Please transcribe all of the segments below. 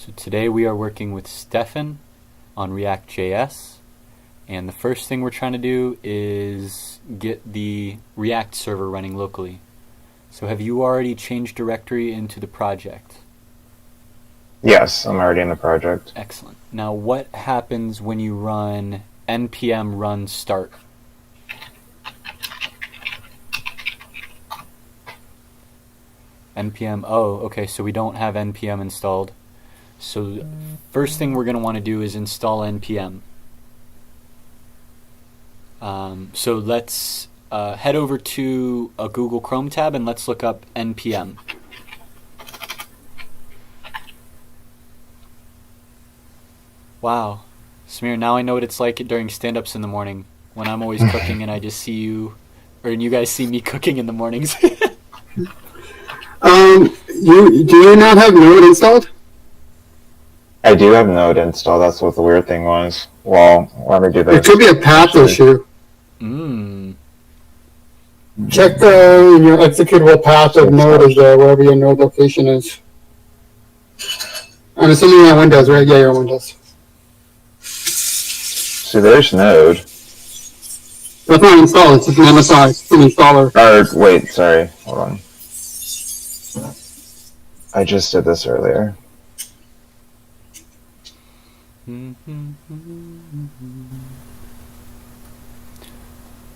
So today we are working with Stefan on React.js, and the first thing we're trying to do is get the React server running locally. So have you already changed directory into the project? Yes, I'm already in the project. Excellent. Now what happens when you run npm run start? npm, oh, okay, so we don't have npm installed. So first thing we're going to want to do is install npm. So let's head over to a Google Chrome tab and let's look up npm. Wow. Samir, now I know what it's like during stand-ups in the morning when I'm always cooking and I just see you, or you guys see me cooking in the mornings. Do you not have Node installed? I do have Node installed. That's what the weird thing was. Well, let me do this. It could be a path issue. Check in your executable path of Node is wherever your Node location is. I'm assuming you're on Windows, right? Yeah, you're on Windows. So there's Node. That's not installed. It's just an MSI. It's an installer. Wait, sorry. Hold on. I just did this earlier.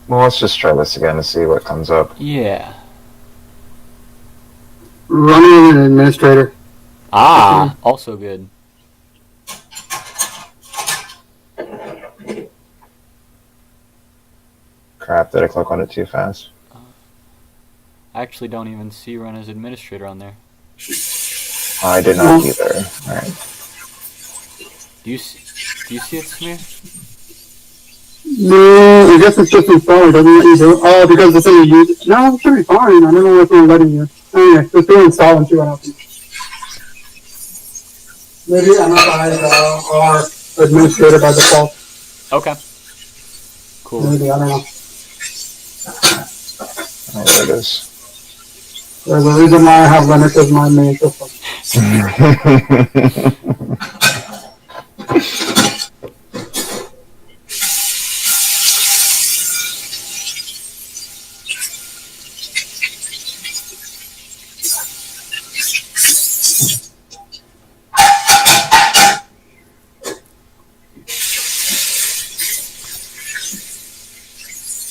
Well, let's just try this again to see what comes up. Yeah. Running an administrator. Also good. Crap, did I click on it too fast? I actually don't even see run as administrator on there. I did not either. Alright. Do you see it, Samir? No, I guess it's just installed. It doesn't let you do it. Oh, because it's in the user. No, it should be fine. I don't know what's not letting you. Anyway, let's do install and see what happens. Maybe MSIs are administrator by default. Okay. Cool. Maybe, I don't know. Oh, there it is. There's a reason why I have Linux as my main system.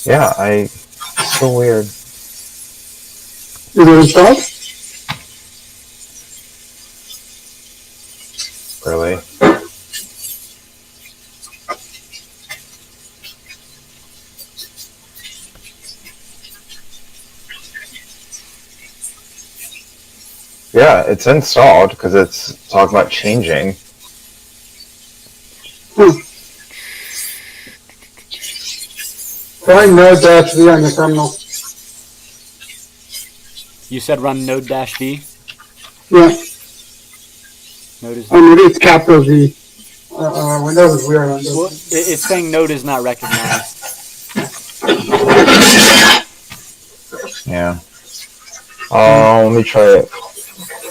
Yeah, so weird. Is it installed? Really? Yeah, it's installed because it's talking about changing. Try Node-V on your terminal. You said run node-v? Yeah. Node is maybe it's capital V. Windows is weird on this. Well, it's saying node is not recognized. Yeah. Let me try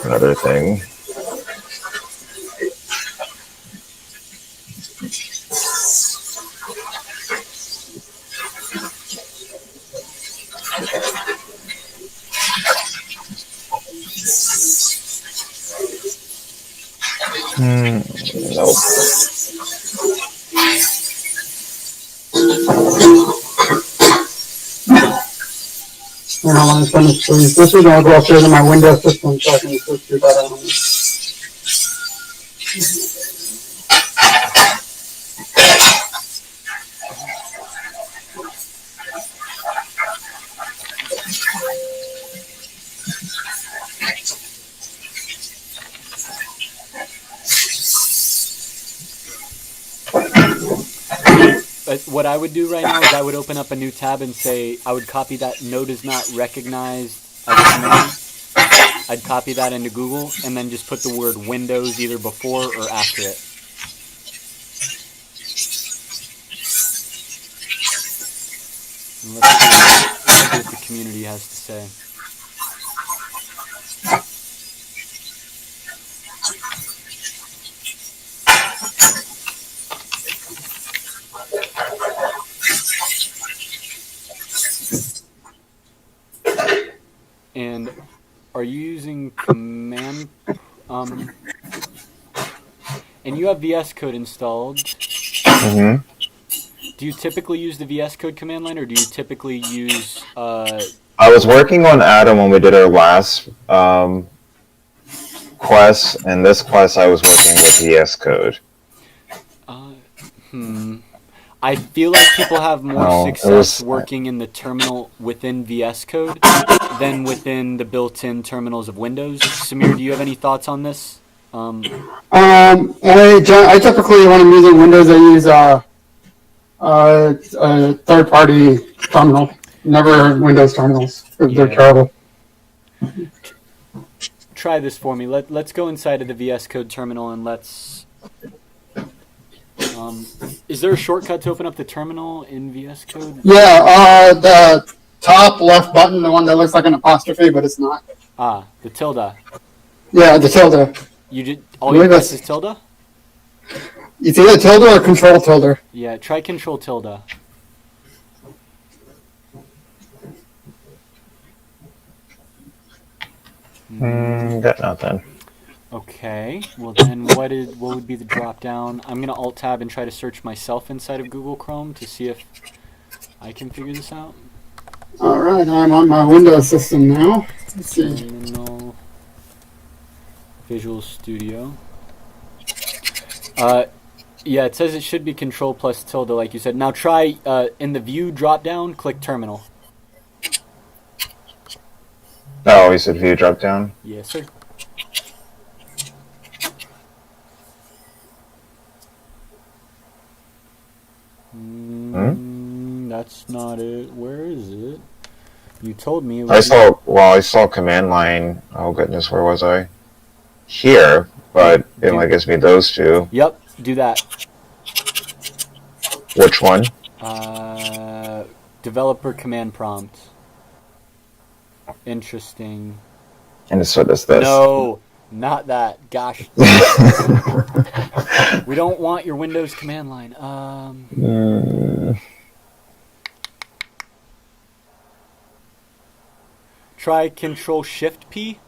another thing. Nope. I want to finish these. This is going to go upstairs in my Windows system so I can just do that on it. But what I would do right now is I would open up a new tab and say, I would copy that node is not recognized as a command. I'd copy that into Google and then just put the word Windows either before or after it. And let's see what the community has to say. And are you using command? And you have VS Code installed. hmm Do you typically use the VS Code command line, or do you typically use? I was working on Atom when we did our last quest, and this quest I was working with VS Code. I feel like people have more Oh, it success was- working in the terminal within VS Code than within the built-in terminals of Windows. Samir, do you have any thoughts on this? I typically, when I'm using Windows, I use a third-party terminal. Never Windows terminals, because they're Yeah. terrible. Try this for me. Let's go inside of the VS Code terminal and let's. Is there a shortcut to open up the terminal in VS Code? Yeah, the top left button, the one that looks like an apostrophe, but it's not. Ah, the tilde. Yeah, the tilde. You did all you press is tilde? It's either tilde or control tilde. Yeah, try control tilde. Got nothing. Okay. Well then, what would be the drop down? I'm gonna Alt Tab and try to search myself inside of Google Chrome to see if I can figure this out. All right, I'm on my Windows system now. Let's see. Terminal, Visual Studio. Yeah, it says it should be Control plus tilde, like you said. Now try in the View drop down, click Terminal. Oh, you said view drop down. Yes, sir. That's not it. Where is it? You told me it was. I saw command line. Oh goodness, where was I? Here, but it only gives me those two. Yep, do that. Which one? Developer command prompt. Interesting. And so does this. No, not that. Gosh. We don't want your Windows command line. Try Control Shift P.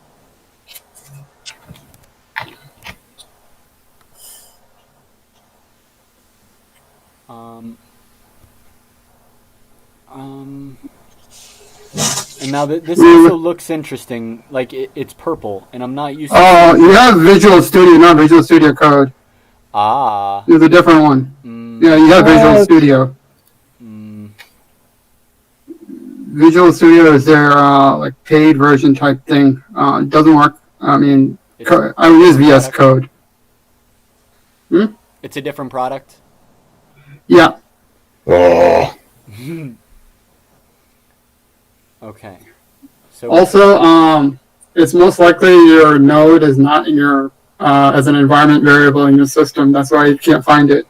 And now this also looks interesting. Like it's purple, and I'm not used to. Oh, you have Visual Studio, not Visual Studio Code. Ah. There's a different one. Yeah, you have Visual Studio. Visual Studio is their like paid version type thing. It doesn't work. I mean, I would use VS Code. It's a different product. Yeah. Oh. Okay. So Also, it's most likely your node is not in your as an environment variable in your system. That's why you can't find it.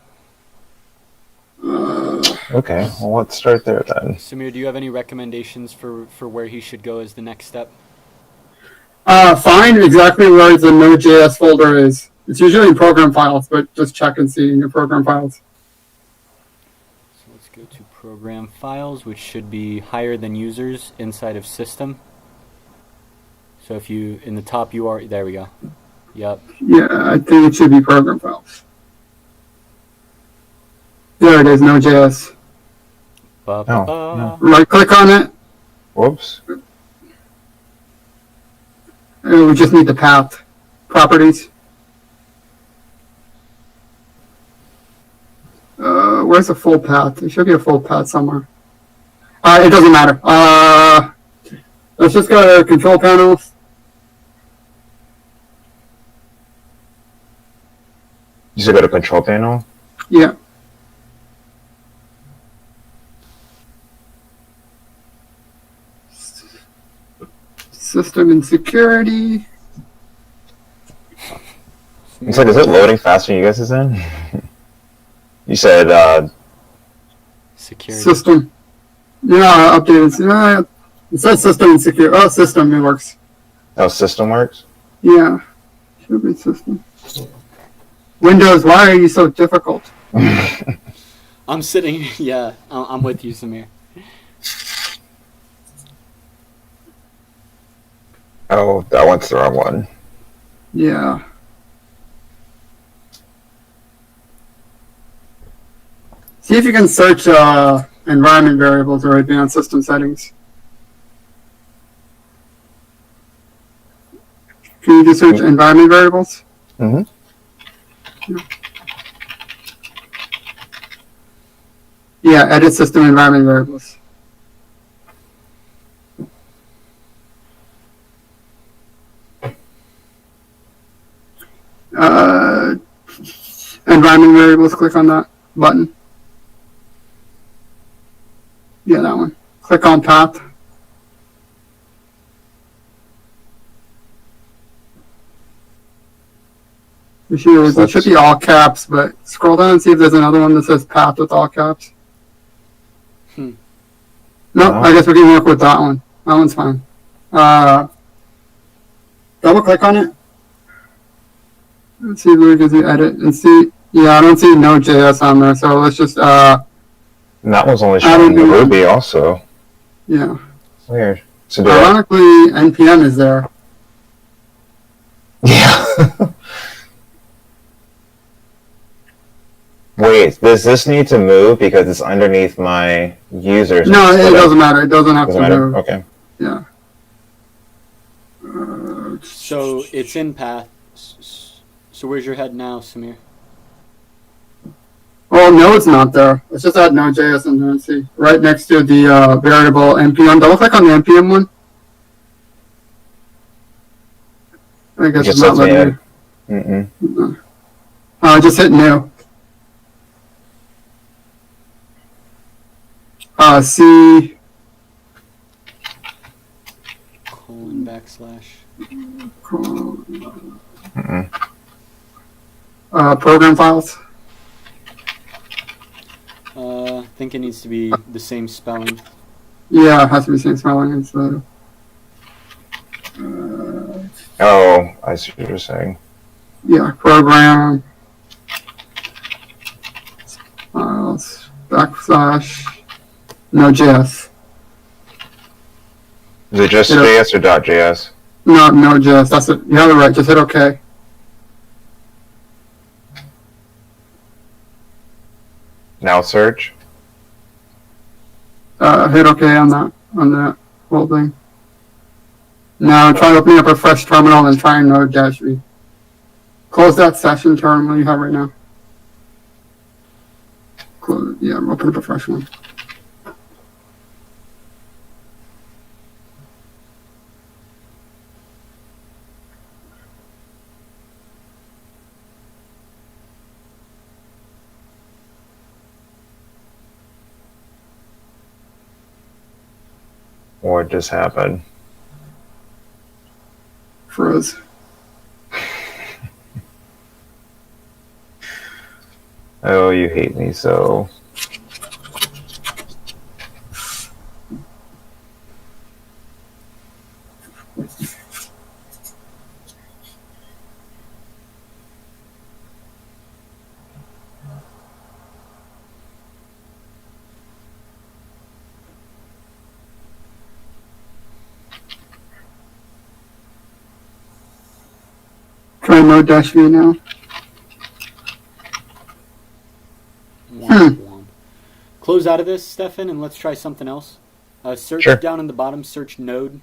Okay, well let's start there then. Samir, do you have any recommendations for where he should go as the next step? Find exactly where the Node.js folder is. It's usually in program files, but just check and see in your program files. So let's go to program files, which should be higher than users inside of system. So if you, in the top URL, there we go. Yep. Yeah, I think it should be program files. There it is, Node.js. No. Right click on it. Whoops. And we just need the path. Properties. Where's the full path? There should be a full path somewhere. It doesn't matter. Let's just go to control panel. You should go to control panel. Yeah. System and security. It's like, is it loading faster than you guys is in? You said Security. System. Yeah, updated. It says system and security. Oh, system, it works. how system works. Yeah. Should be system. Windows, why are you so difficult? I'm sitting. Yeah, I'm with you, Samir. Oh, that one's the wrong one. Yeah. See if you can search environment variables or advanced system settings. Can you just search environment variables? Mm-hmm. Yeah, edit system environment variables. Environment variables, click on that button. Yeah, that one. Click on path. It should be all caps, but scroll down and see if there's another one that says path with all caps. Hmm. No, I guess we can work with that one. That one's fine. Double click on it. Let's see if we can edit and see. Yeah, I don't see Node.js on there, so let's just And that one's only showing the Ruby also. Yeah. Weird. So ironically, npm is there. Yeah. Wait, does this need to move because it's underneath my users? No, it doesn't matter. It doesn't have Doesn't to matter? move. Okay. Yeah. So it's in path. So where's your head now, Samir? Well, Node's not there. Let's just add Node.js in there and see. Right next to the variable npm. Double click on the npm one. I guess it's not letting you. Just hit new. C :/. Program files. I think it needs to be the same spelling. Yeah, it has to be same spelling instead. Oh, I see what you're saying. Yeah, program files / Node.js. Is it just JS or .js? No, Node.js. That's it. You have it right. Just hit OK. Now search. Hit OK on that whole thing. Now try opening up a fresh terminal and try Node-V. Close that session terminal you have right now. Yeah, open up a fresh one. What just happened? Froze. Oh, you hate me so. Try Node-V now. Close out of this, Stefan, and let's try something else. Search Sure. down in the bottom, search Node.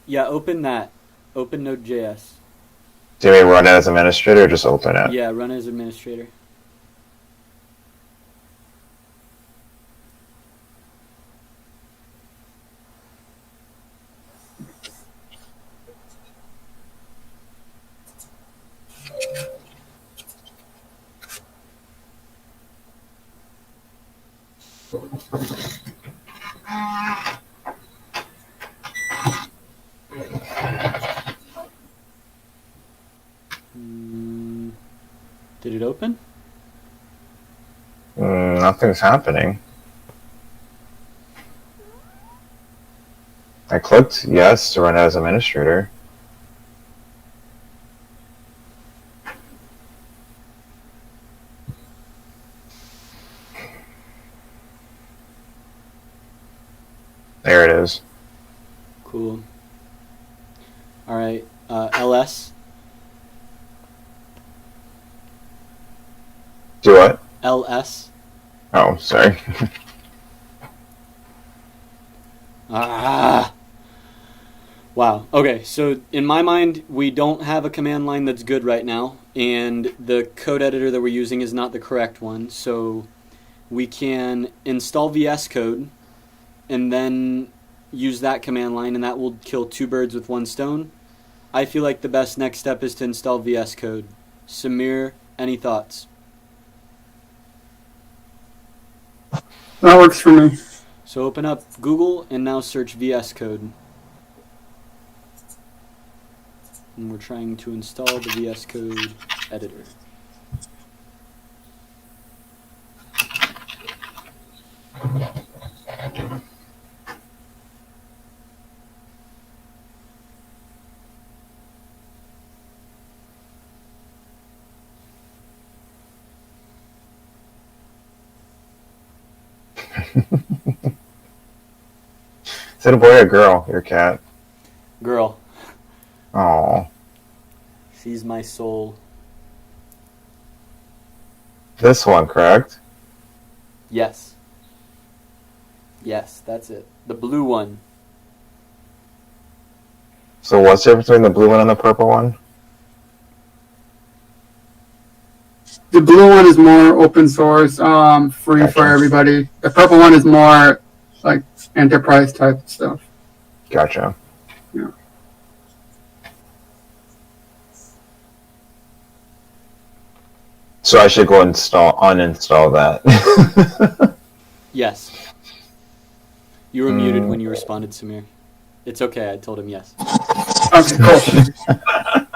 Yeah, open that. Open Node.js. Do we run it as administrator or just open it? Yeah, run as administrator. Did it open? Nothing's happening. I clicked yes to run as administrator. There it is. Cool. All right. LS. Do what? LS. Oh, sorry. Ah. Wow. Okay, so in my mind, we don't have a command line that's good right now, and the code editor that we're using is not the correct one. So we can install VS Code and then use that command line, and that will kill two birds with one stone. I feel like the best next step is to install VS Code. Samir, any thoughts? That works for me. So open up Google and now search VS Code. And we're trying to install the VS Code editor. Is it a boy or a girl, your cat? Girl, Oh, she's my soul. this one, correct? Yes. Yes, that's it. The blue one. So what's the difference between the blue one and the purple one? The blue one is more open source, free Gotcha. for everybody. The purple one is more like enterprise type stuff. Gotcha. Yeah. So I should go uninstall that. Yes. You were muted when you responded, Samir. It's okay, I told him yes. Okay, cool.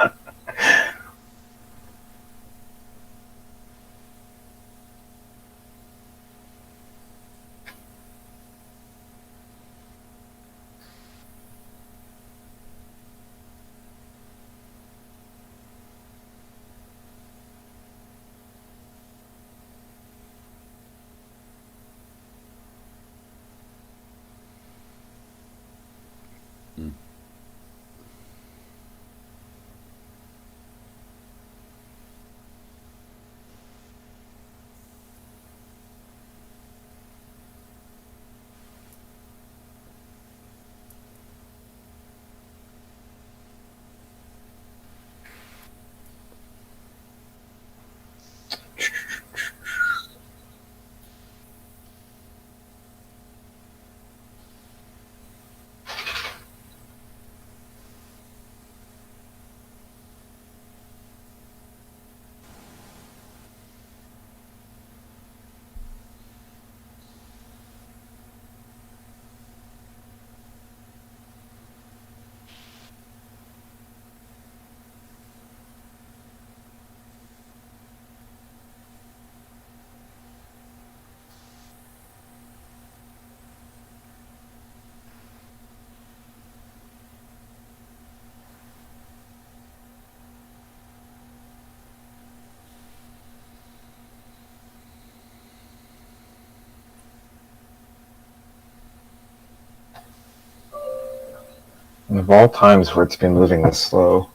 Of all times where it's been moving this slow.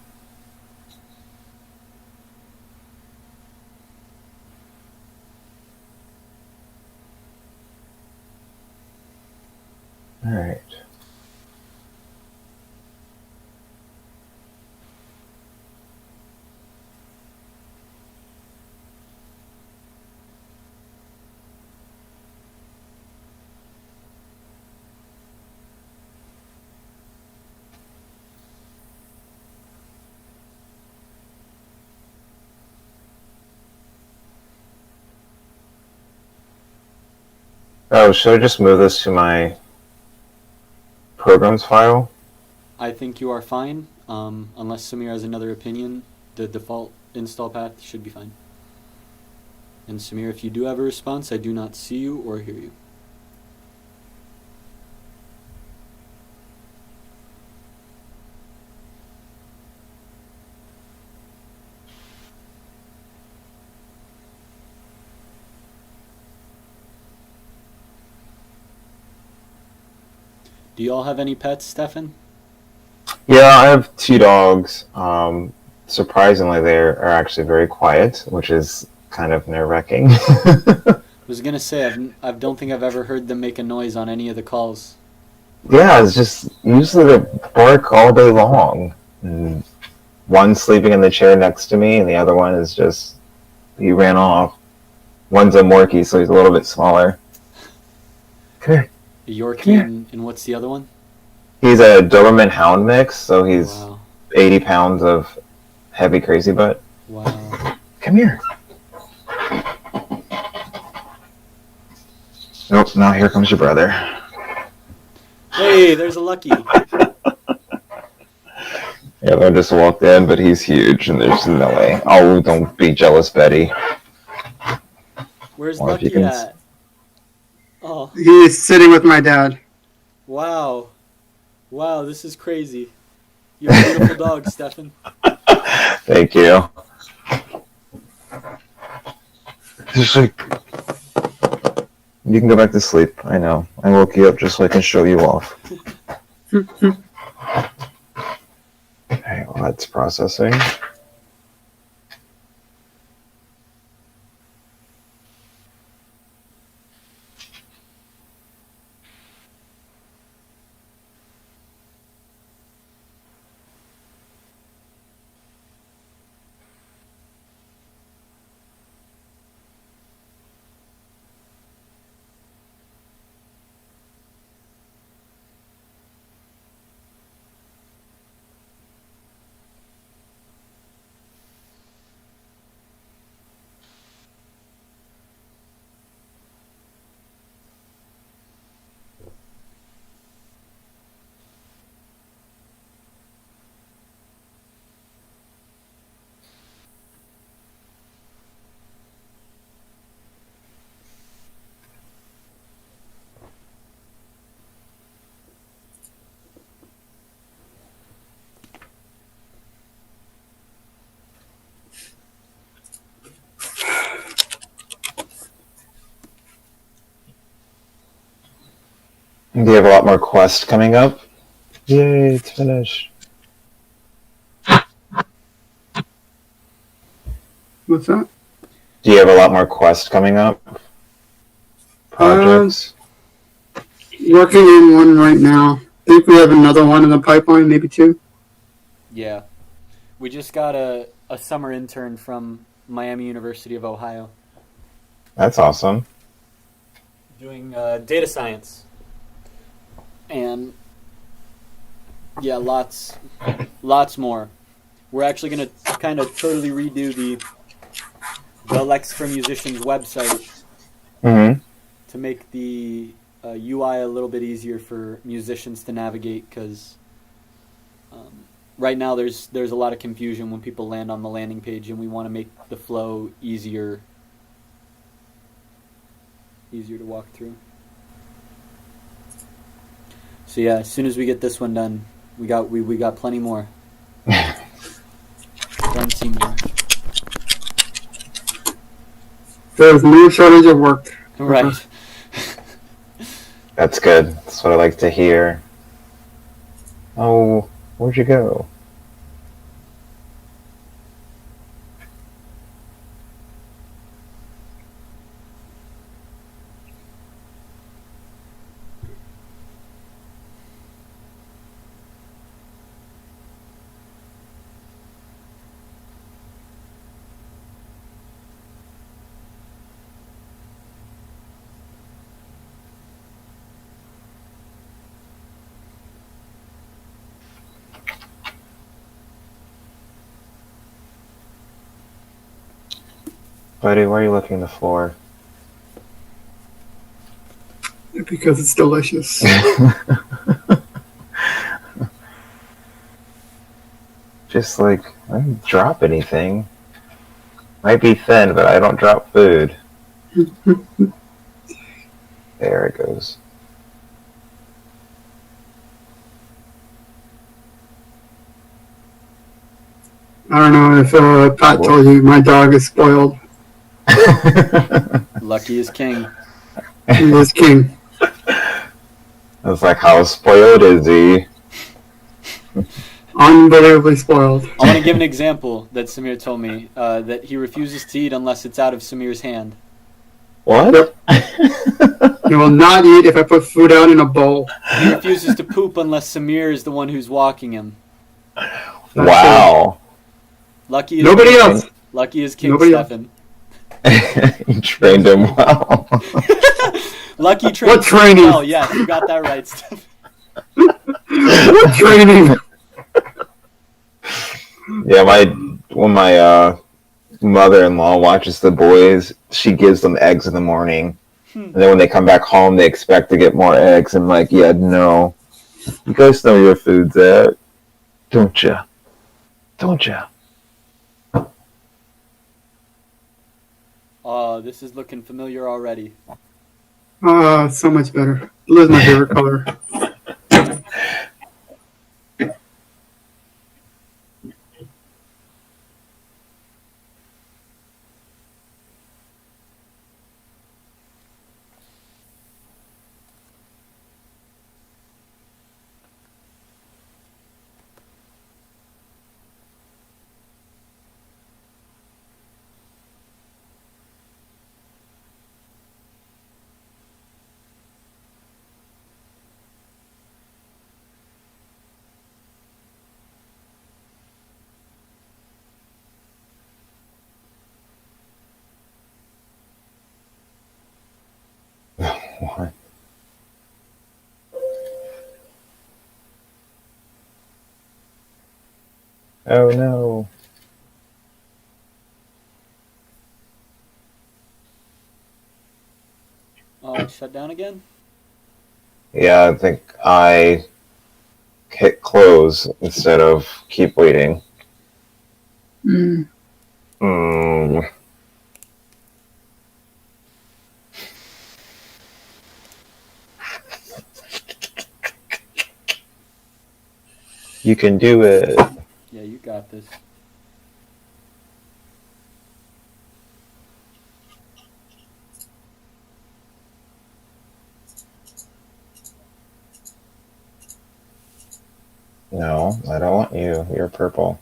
Alright. Oh, should I just move this to my programs file? I think you are fine. Unless Samir has another opinion, the default install path should be fine. And Samir, if you do have a response, I do not see you or hear you. Do you all have any pets, Stefan? Yeah, I have two dogs. Surprisingly, they are actually very quiet, which is kind of nerve-wracking. I was gonna say I don't think I've ever heard them make a noise on any of the calls. Yeah, it's just usually they bark all day long. And one's sleeping in the chair next to me, and the other one is just he ran off. One's a Morkie, so he's a little bit smaller. Come here. A Yorkie Yeah. and what's the other one? He's a Doberman Hound mix, so he's Wow. 80 pounds of heavy crazy butt. Wow. Come here. Nope, now here comes your brother. Hey, there's a Lucky. Yeah, I just walked in, but he's huge, and there's no way. Oh, don't be jealous, Betty. Where's Or if you Lucky can at? Oh, He's sitting with my dad. wow. Wow, this is crazy. You have a beautiful dog, Stefan. Thank you. Just like, you can go back to sleep. I know. I woke you up just so I can show you off. Okay, well, that's processing. Do you have a lot more quests coming up? Yay, it's finished. What's that? Do you have a lot more quests coming up? Projects? Working on one right now. I think we have another one in the pipeline, maybe two. Yeah. We just got a summer intern from Miami University of Ohio That's awesome. doing data science. And yeah, lots more. We're actually going to kind of totally redo the Lex for Musicians website Mm-hmm. to make the UI a little bit easier for musicians to navigate, because right now there's a lot of confusion when people land on the landing page, and we want to make the flow easier to walk through. So yeah, as soon as we get this one done, we got plenty more. Plenty more. There's no shortage of work. Right. That's good. That's what I like to hear. Oh, where'd you go? Buddy, why are you licking the floor? Because it's delicious. Just like, I don't drop anything. Might be thin, but I don't drop food. There it goes. I don't know if Pat told you my dog is spoiled. Lucky is king. He is king. It's like, how spoiled is he? Unbelievably spoiled. I want to give an example that Samir told me, that he refuses to eat unless it's out of Samir's hand. What? He will not eat if I put food out in a bowl. He refuses to poop unless Samir is the one who's walking him. Wow. Lucky is Nobody King. else. Lucky is King Nobody else. Stefan. You trained him well. Lucky trained What training? well. Yeah, you got that right, Stefan. What training? Yeah, when my mother-in-law watches the boys, she gives them eggs in the morning. And then when they come back home, they expect to get more eggs. I'm like, yeah, no. You guys know your food's at, don't ya? Don't ya? Oh, this is looking familiar already. So much better. Blue is my favorite color. What? Oh no. Oh, it shut down again? Yeah, I think I hit close instead of keep waiting. Mm. Mm. You can do it. Yeah, you got this. No, I don't want you. You're purple.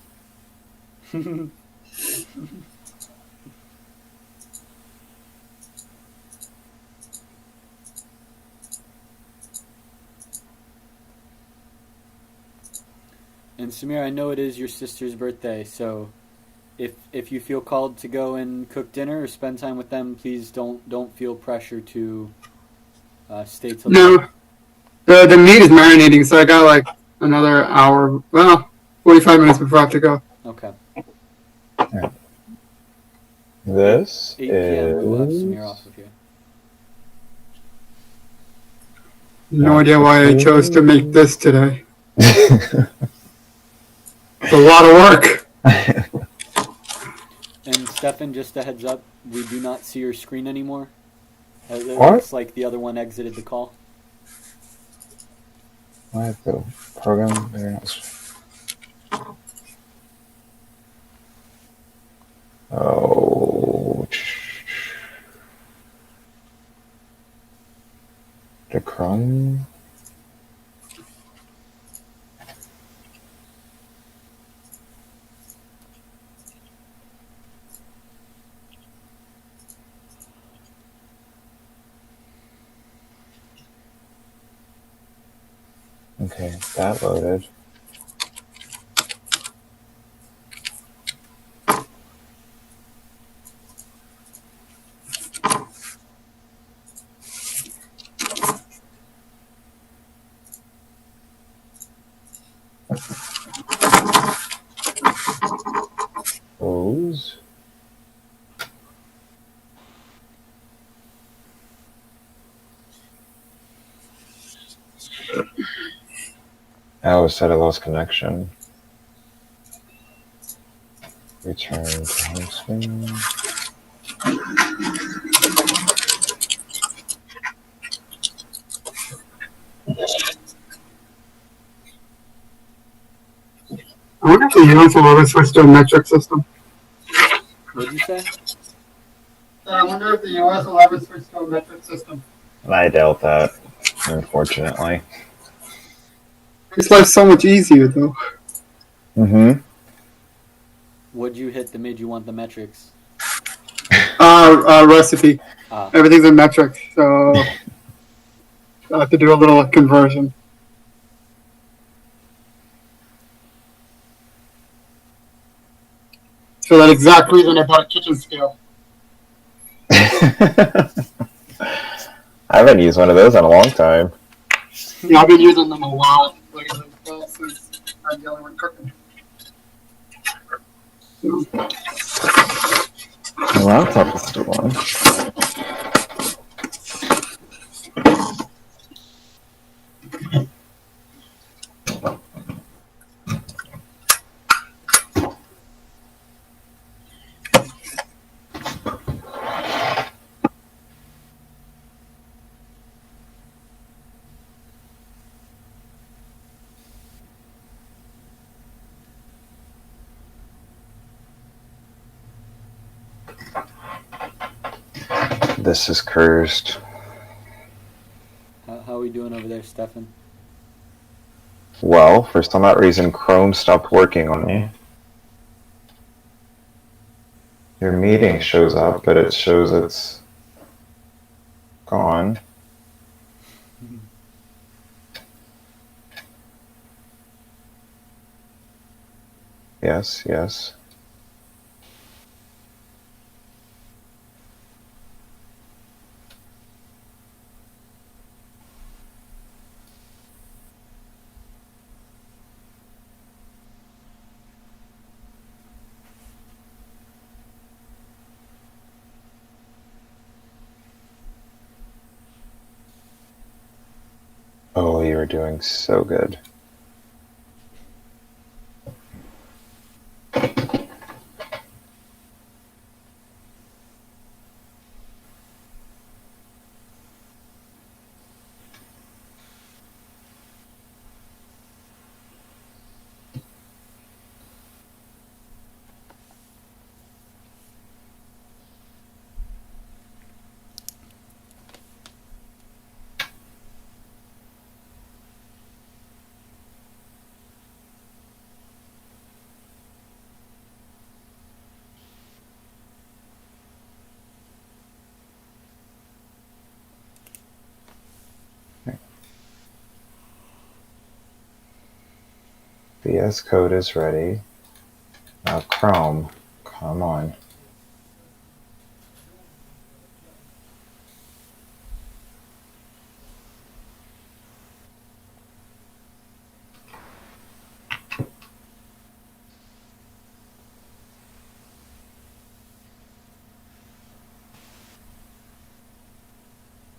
And Samir, I know it is your sister's birthday, so if you feel called to go and cook dinner or spend time with them, please don't feel pressure to stay till. No. The meat is marinating, so I got like another hour. Well, 45 minutes before I have to go. Okay. This 8 p.m. We'll have is... Samir off of here. No idea why I chose to make this today. It's a lot of work. And Stefan, just a heads up, we do not see your screen anymore. It What? looks like the other one exited the call. I have to program there. Oh. The Chrome. Okay, that loaded. Those. Oh, it said I lost connection. Return to home screen. I wonder if the US will ever switch to a metric system. What did you say? I wonder if the US will ever switch to a metric system. I doubt that. unfortunately. Makes life so much easier, though. Mm-hmm. What'd you hit that made you want the metrics? Recipe. Ah, Everything's in metric, so I have to do a little conversion. For that exact reason, I bought a kitchen scale. I haven't used one of those in a long time. Yeah, I've been using them a lot, like since I'm the only one cooking. So, My laptop is still on. This is cursed. how are we doing over there, Stefan? Well, for some odd reason, Chrome stopped working on me. Your meeting shows up, but it shows it's gone. Yes, yes. Oh, you are doing so good. VS Code is ready. Now Chrome, come on.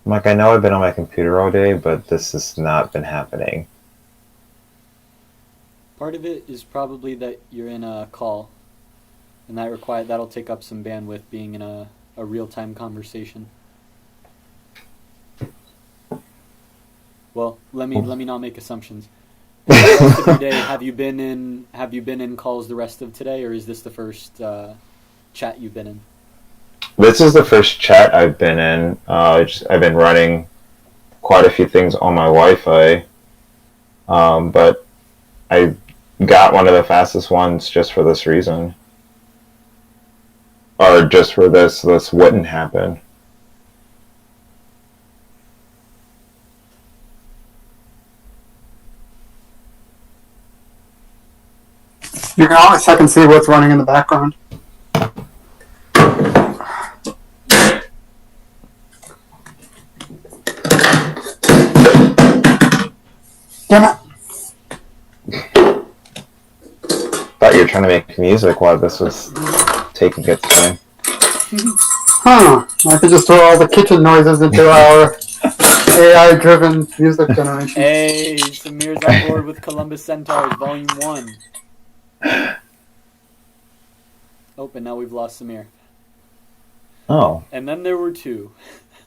Like, I know I've been on my computer all day, but this has not been happening. Part of it is probably that you're in a call, and that'll take up some bandwidth being in a real-time conversation. Well, let me not make assumptions. The rest of your day, have you been in calls the rest of today, or is this the first chat you've been in? This is the first chat I've been in. I've been running quite a few things on my Wi-Fi, but I got one of the fastest ones just for this reason, or just for this wouldn't happen. you can always check and see what's running in the background. Damn it. Thought you were trying to make music while this was taking its time. Huh. I could just throw all the kitchen noises into our AI-driven music generation. Hey, Samir's on board with Columbus Centaurs, Volume 1. Oh, and now we've lost Samir. Oh. And then there were two.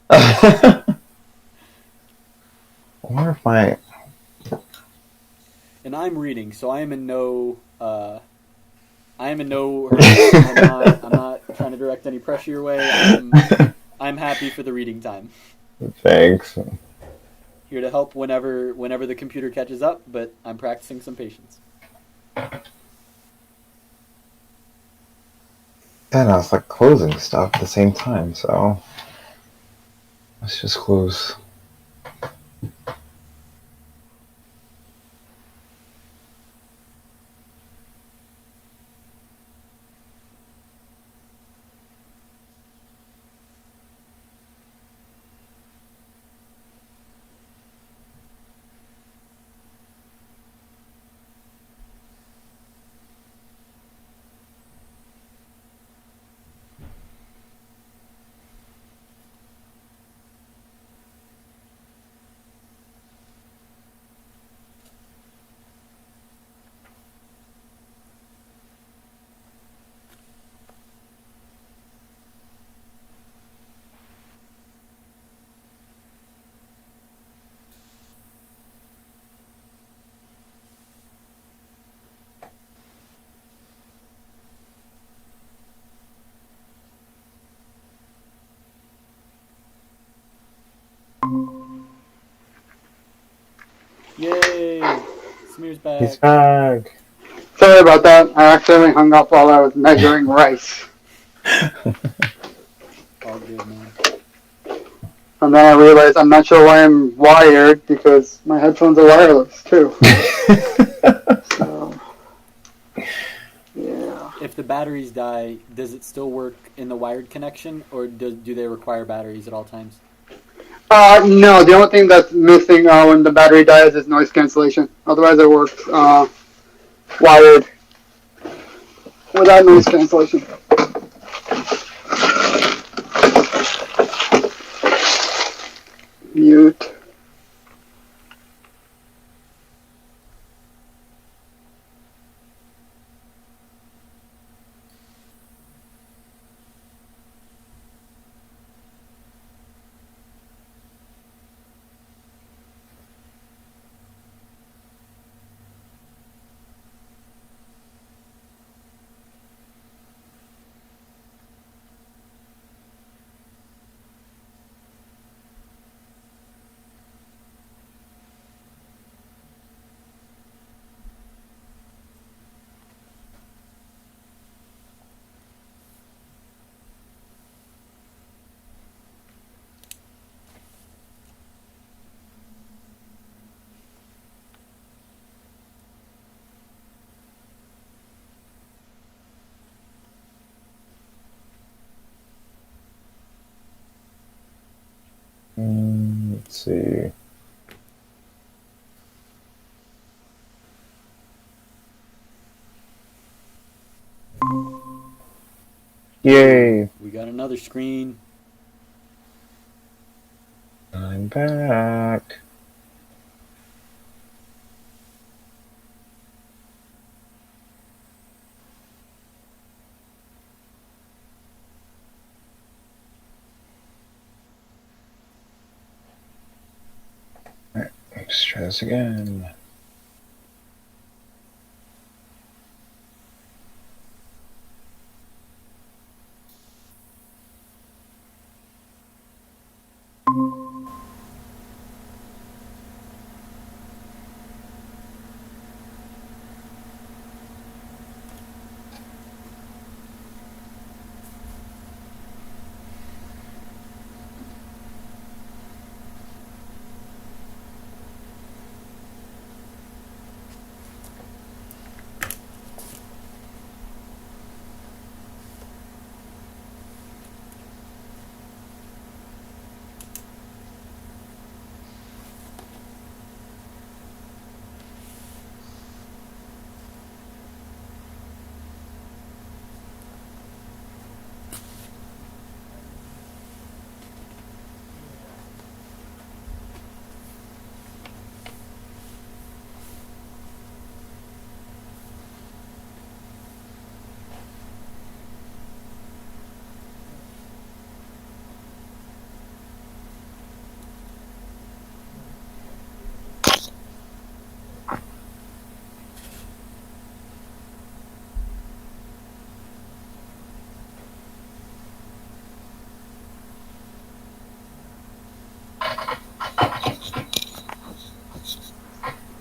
I wonder if my... And I'm reading, so I am in no hurry. I'm not trying to direct any pressure your way. I'm happy for the reading time. Thanks. Here to help whenever the computer catches up, but I'm practicing some patience. And I was like closing stuff at the same time, so let's just close. Yay! Smear's back. He's back. Sorry about that. I accidentally hung up while I was measuring rice. All good, man. And then I realized I'm not sure why I'm wired because my headphones are wireless too. So, yeah. If the batteries die, does it still work in the wired connection, or do they require batteries at all times? No, the only thing that's missing when the battery dies is noise cancellation. Otherwise, it works wired without noise cancellation. Mute. Let's see. Yay! We got another screen. I'm back. Alright, let's try this again.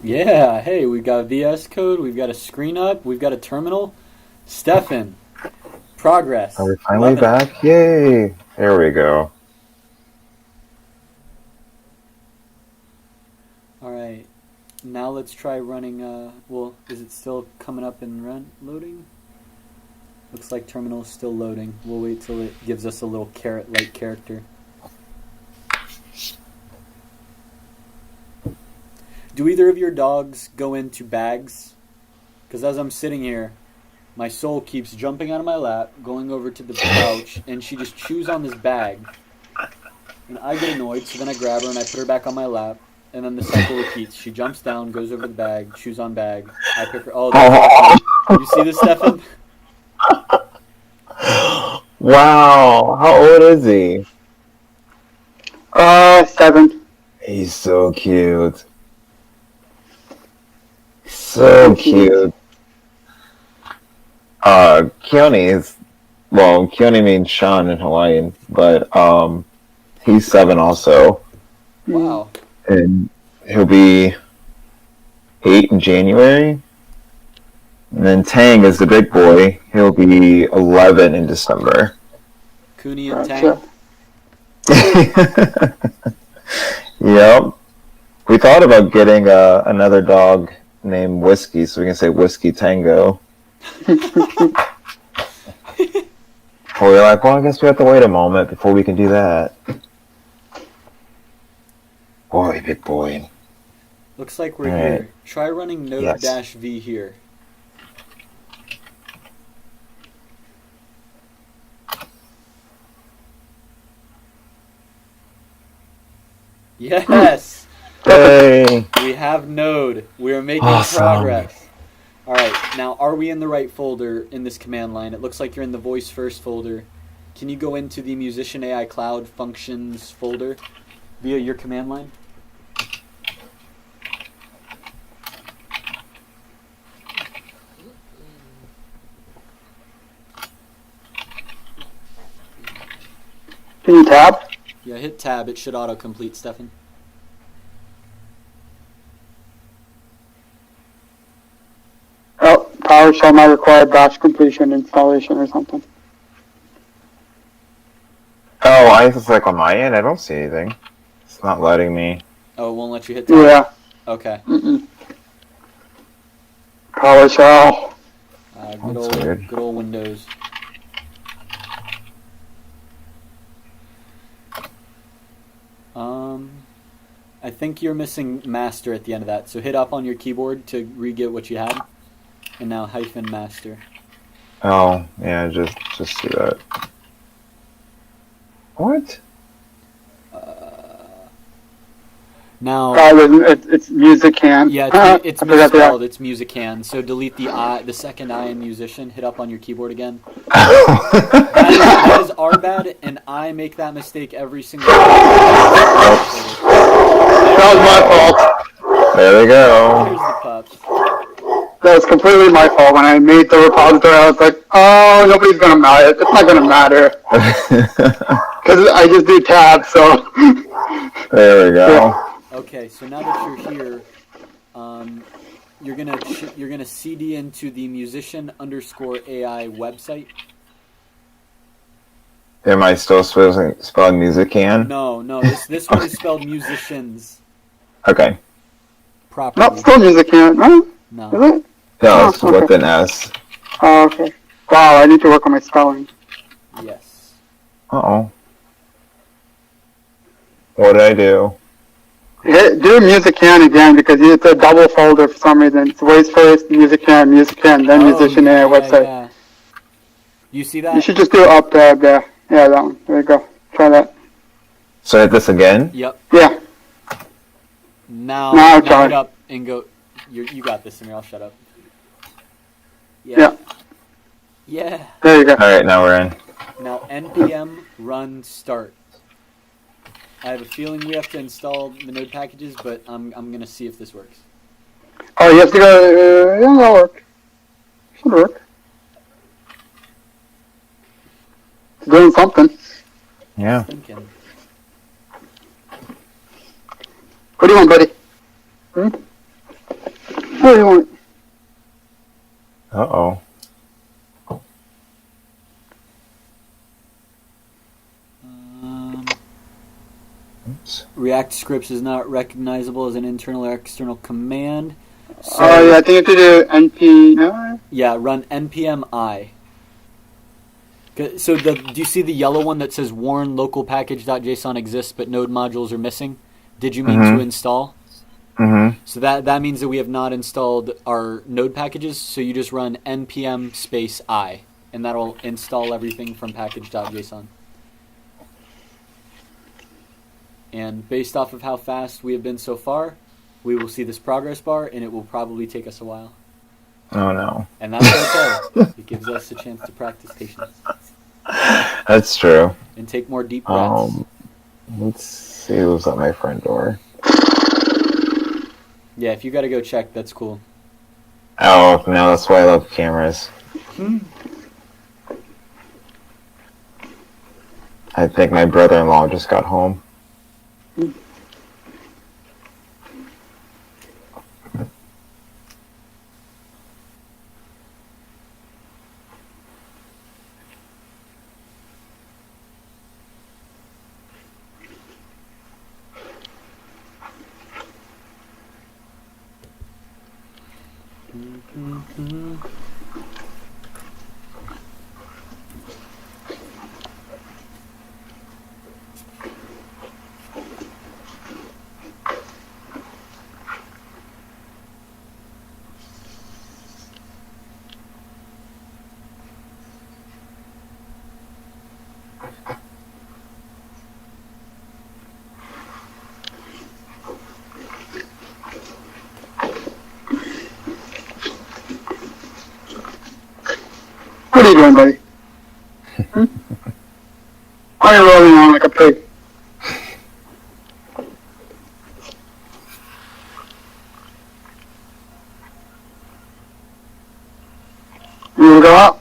Yeah, hey, we've got a VS Code, we've got a screen up, we've got a terminal. Stefan, progress. Are we finally 11. back? Yay! There we go. Alright, now let's try running, well, is it still coming up and loading? Looks like terminal is still loading. We'll wait till it gives us a little carrot-like character. Do either of your dogs go into bags? Because as I'm sitting here, my soul keeps jumping out of my lap, going over to the couch, and she just chews on this bag. And I get annoyed, so then I grab her and I put her back on my lap, and then the cycle repeats. She jumps down, goes over the bag, chews on bag. I pick her. Oh, you see this, Stefan? Wow, how old is he? 7. He's so cute. So cute. Keone means Sean in Hawaiian, but he's 7 also. Wow. And he'll be 8 in January. And then Tang is the big boy. He'll be 11 in December. Cooney and Tang. Yep. We thought about getting another dog named Whiskey, so we can say Whiskey Tango. Well, we're like, well, I guess we have to wait a moment before we can do that. Boy, big boy. Looks like we're All right. here. Try running node-v here. Yes! Hey! We have node. We are making Awesome. progress. Alright, now are we in the right folder in this command line? It looks like you're in the voice first folder. Can you go into the Musician AI Cloud functions folder via your command line? Can you tab? Yeah, hit tab. It should autocomplete, Stefan. Oh, PowerShell might require batch completion installation or something. Oh, I was like on my end, I don't see anything. It's not letting me. Oh, it won't let you hit tab? Yeah. Okay. PowerShell. Good weird. old Windows. I think you're missing master at the end of that, so hit up on your keyboard to re-get what you had, and now hyphen master. Oh, yeah, just see that. What? Now, It's Musican. yeah, it's I forgot misspelled. It's Musican. So delete the second I in musician. Hit up on your keyboard again. That is our bad, and I make that mistake every single time. That was my fault. There we go. Here's the pups. That was completely my fault. When I made the repository, I was like, oh, nobody's going to matter. It's not going to matter. Because I just do tabs, so. There we go. Okay, so now that you're here, you're gonna CD into the musician_AI website. Am I still spelling Musican? No, this one is spelled musicians Okay. properly. Nope, still Musican. Huh? No. Is it? No, it's Oh, okay. with an S. Oh, okay. Wow, I need to work on my spelling. Yes. Uh-oh. What did I do? Do Musican again because it's a double folder for some reason. It's voice first, Musican, then Musician AI website. Yeah. You see You that? should just do up tab there. Yeah, that one. There you go. Try that. So hit this again? Yep. Yeah. Now try. hit up and go. You got this, Samir. I'll shut up. Yeah. Yeah. There you go. Alright, now we're in. Now npm run start. I have a feeling we have to install the node packages, but I'm gonna see if this works. Oh, you have to go. Yeah, that'll work. Should work. It's doing something. Yeah. Thinking. What do you want, buddy? What do you want? Uh-oh. Oops. React scripts is not recognizable as an internal or external command. So, Oh, yeah, I think you have to do np. No? yeah, run npm I. So do you see the yellow one that says warn local package.json exists but node modules are missing? Did you mean to install? Mm-hmm. So that means that we have not installed our node packages, so you just run npm space I, and that'll install everything from package.json. And based off of how fast we have been so far, we will see this progress bar, and it will probably take us a while. Oh, no. And that's okay. It gives us a chance to practice patience That's true. and take more deep breaths. Let's see who's at my front door. Yeah, if you got to go check, that's cool. Oh, no, that's why I love cameras. I think my brother-in-law just got home. What are you doing, buddy? Why are you rolling on like a pig? You wanna go out?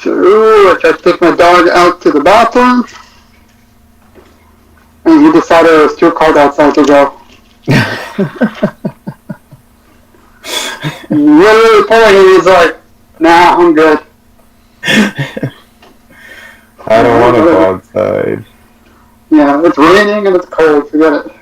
So if I take my dog out to the bathroom, and he decided it was too cold outside to go. Literally pulling him, he's like, nah, I'm good. I don't want to go outside. Yeah, it's raining and it's cold, forget it.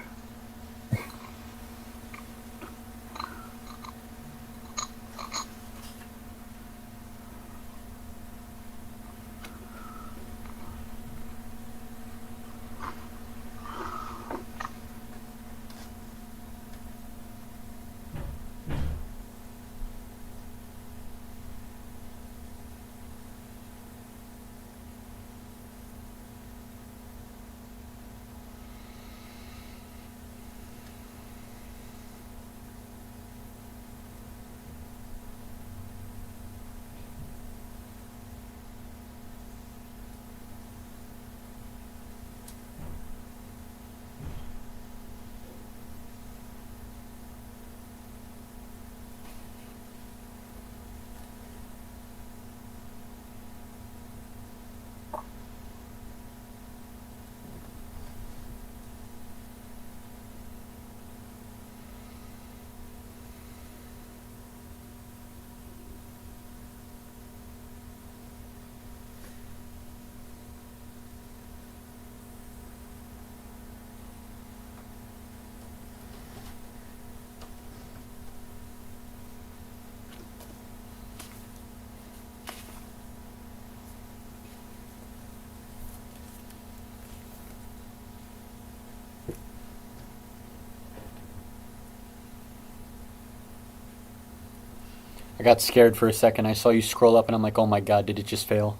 I got scared for a second. I saw you scroll up and I'm like, oh my god, did it just fail?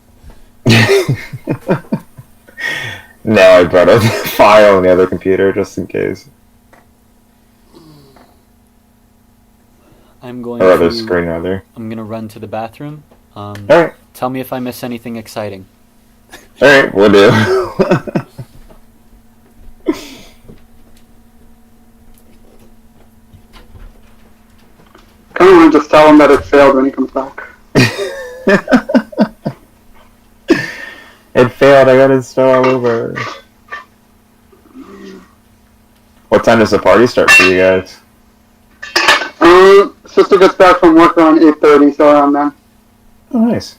No, I brought up the file on the other computer just in case. I'm going Or other to screen, rather. I'm gonna run to the bathroom. Alright. Tell me if I miss anything exciting. Alright, we'll do. Kind of want to just tell him that it failed when he comes back. It failed, I gotta start all over. What time does the party start for you guys? Sister gets back from work around 8:30, so around then. Oh, nice.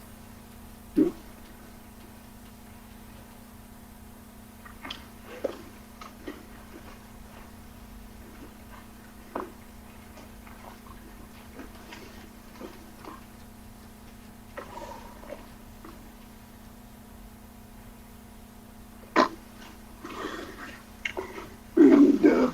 And, yeah.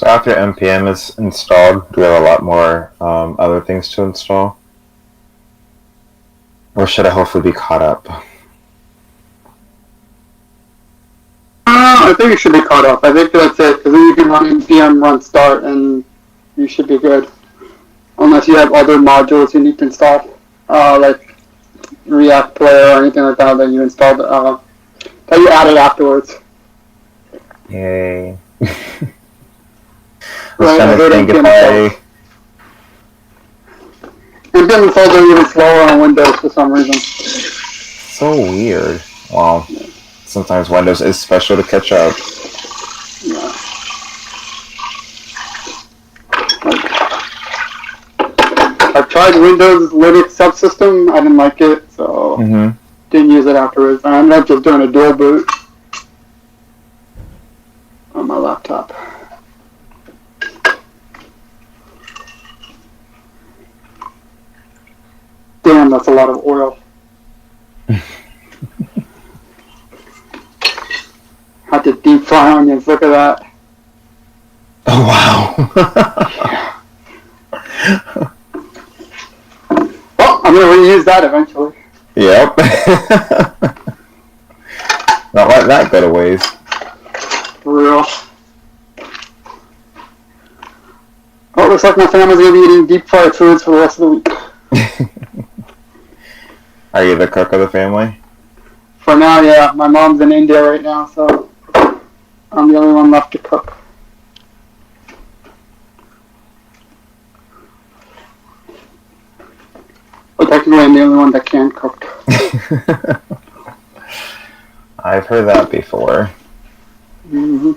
So after npm is installed, do we have a lot more other things to install? Or should I hopefully be caught up? I think you should be caught up. I think that's it, because then you can run npm run start, and you should be good. Unless you have other modules you need to install, like React Player or anything like that that you installed, that you added afterwards. Yay. I was Right, trying I to hate think if npm. npm installs are even slower on Windows for some reason. So weird. Well, sometimes Windows is special to catch up. Yeah. I've tried Windows Linux subsystem. I didn't like it, so Mm-hmm. didn't use it afterwards. I ended up just doing a dual boot on my laptop. Damn, that's a lot of oil. Had to deep fry onions. Look at that. Oh, wow. Well, I'm gonna reuse that eventually. Yep. Not let that go to waste. For real. Oh, it looks like my family's gonna be eating deep fried foods for the rest of the week. Are you the cook of the family? For now, yeah. My mom's in India right now, so I'm the only one left to cook. But technically, I'm the only one that can cook. I've heard that before. Mm-hmm.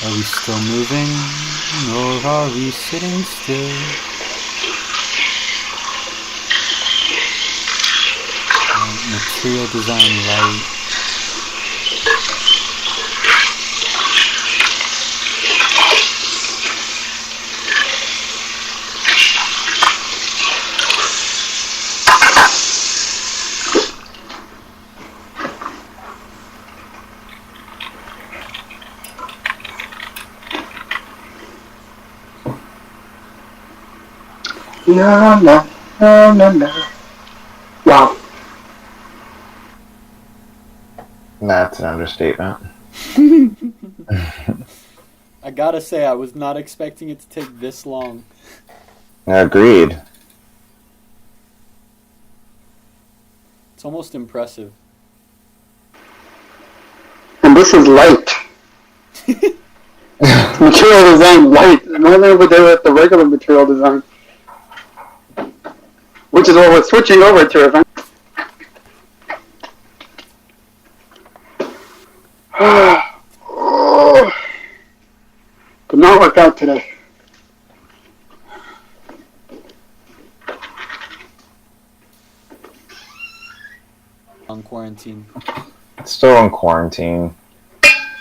Are we still moving, or are we sitting still? Material design light. No, no, no, no, no. Wow. That's an understatement. I gotta say, I was not expecting it to take this long. Agreed. It's almost impressive. And this is light. Material design light. Nothing over there with the regular material design. Which is what we're switching over to, I think. Did not work out today. On quarantine. Still in quarantine.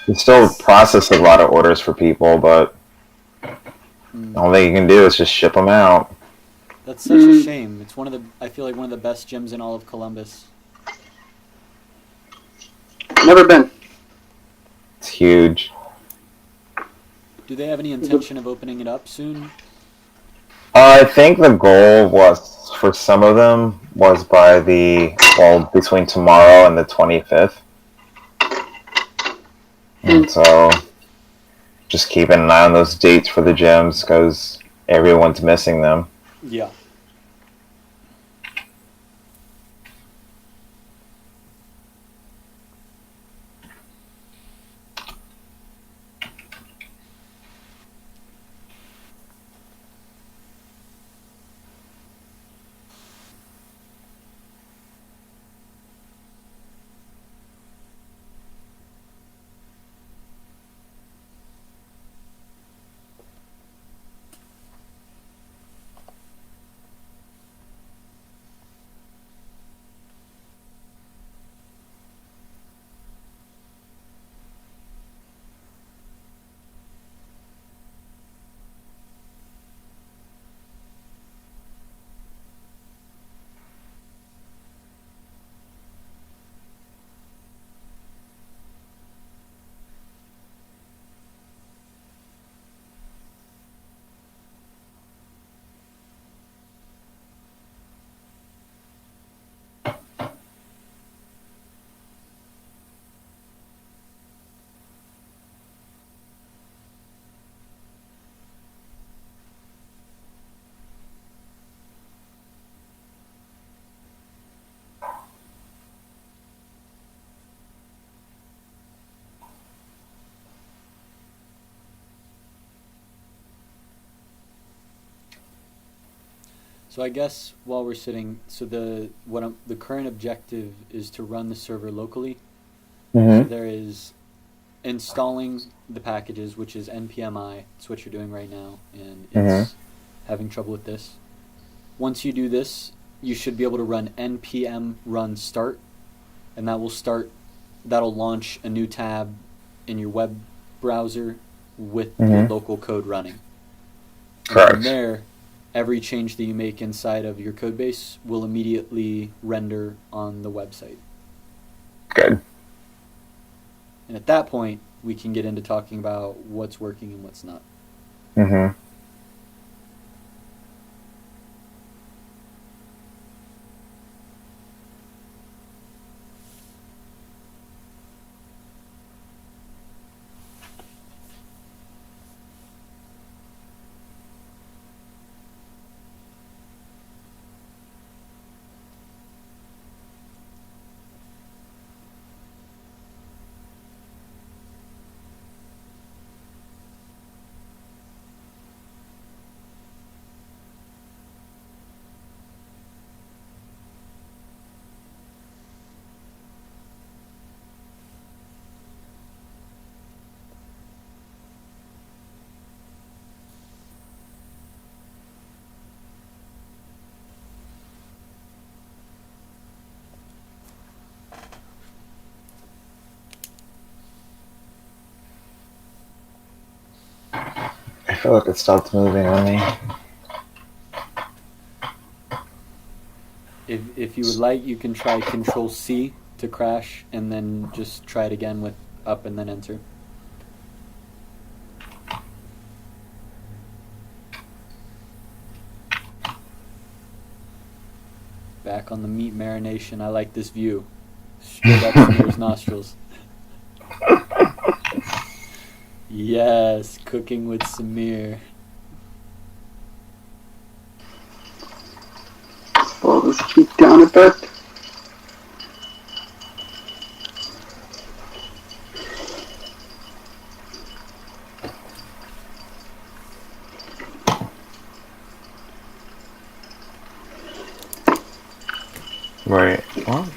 We still process a lot of orders for people, but all they can do is just ship them out. That's such a shame. It's I feel like one of the best gyms in all of Columbus. Never been. It's huge. Do they have any intention of opening it up soon? I think the goal was, for some of them, was between tomorrow and the 25th. And so, just keeping an eye on those dates for the gyms, because everyone's missing them. Yeah. So I guess while we're sitting, the current objective is to run the server locally. So there is installing the packages, which is npmi. It's what you're doing right now, and it's having trouble with this. Once you do this, you should be able to run npm run start, and that'll launch a new tab in your web browser with your local code running. Correct. And from there, every change that you make inside of your code base will immediately render on the website. Good. And at that point, we can get into talking about what's working and what's not. feel like it stopped moving on me. If you would like, you can try Control C to crash, and then just try it again with up and then enter. Back on the meat marination. I like this view. Straight up Samir's nostrils. Yes, cooking with Samir. Slow this heat down a bit. Right. What?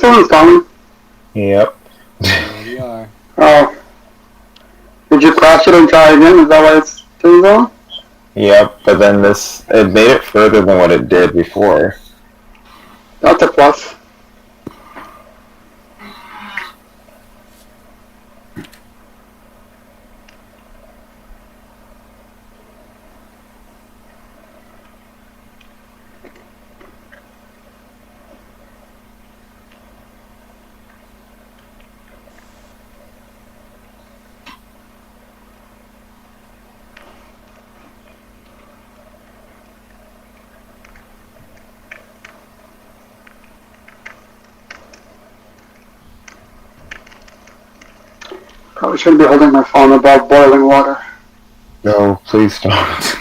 still installing? Yep. There we are. Oh. Did you crash it and try again? Is that why it's doing that? Yep, but then it made it further than what it did before. That's a plus. Probably shouldn't be holding my phone above boiling water. No, please don't.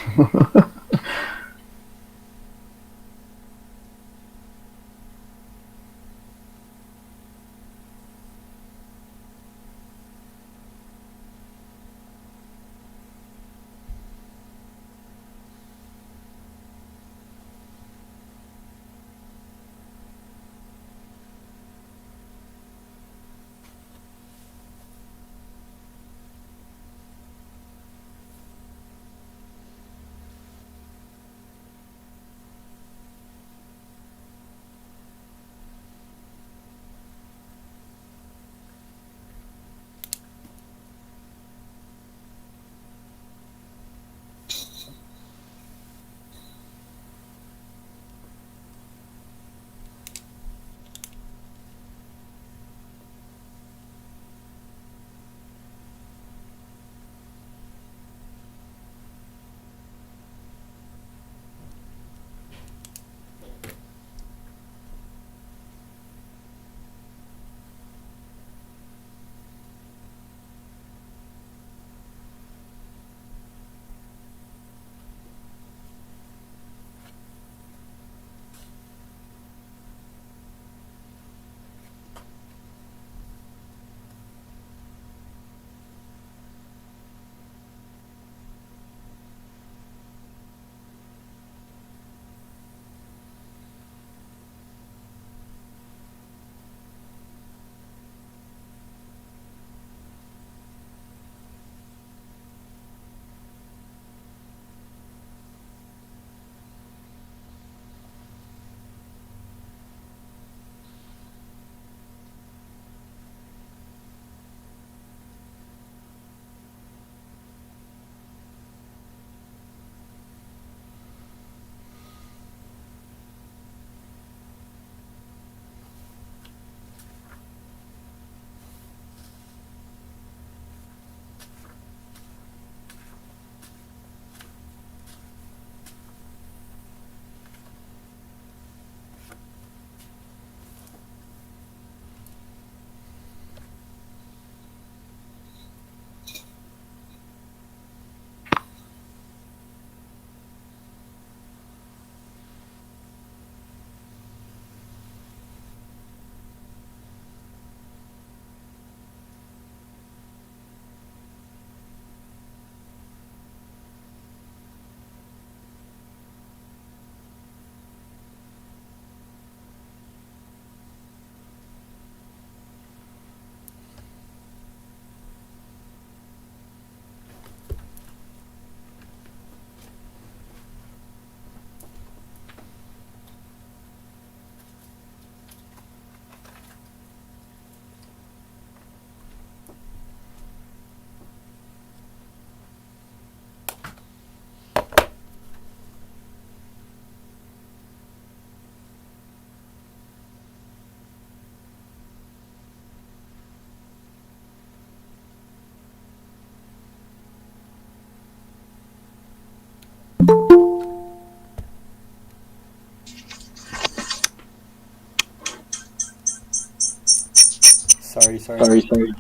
Sorry. Sorry.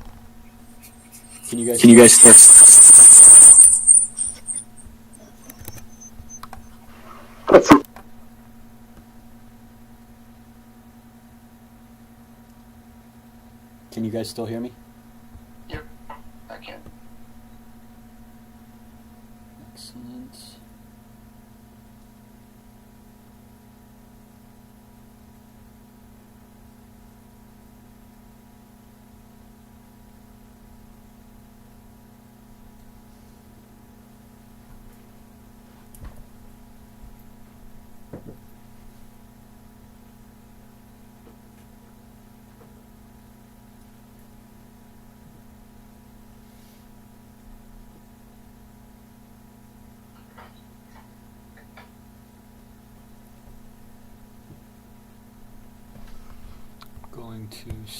Can you guys Can you still? guys still? That's Can you guys still hear me? Yep, I can. Excellent. going to